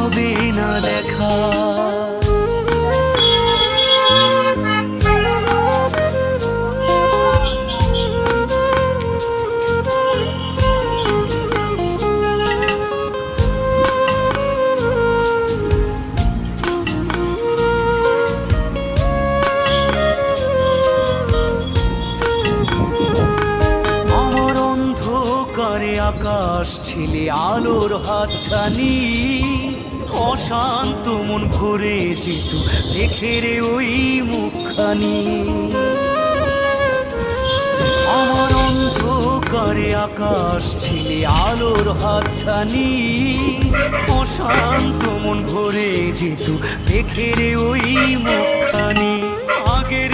হবে না দেখা। আকাশ ছিলে আলোর হাতছানি, অশান্ত মন ভরে যেত দেখে রে ওই মুখখানি। আমার অন্ধকারে আকাশ ছিলে আলোর হাতছানি, অশান্ত মন ভরে যেত দেখে রে ওই মুখখানি। আগের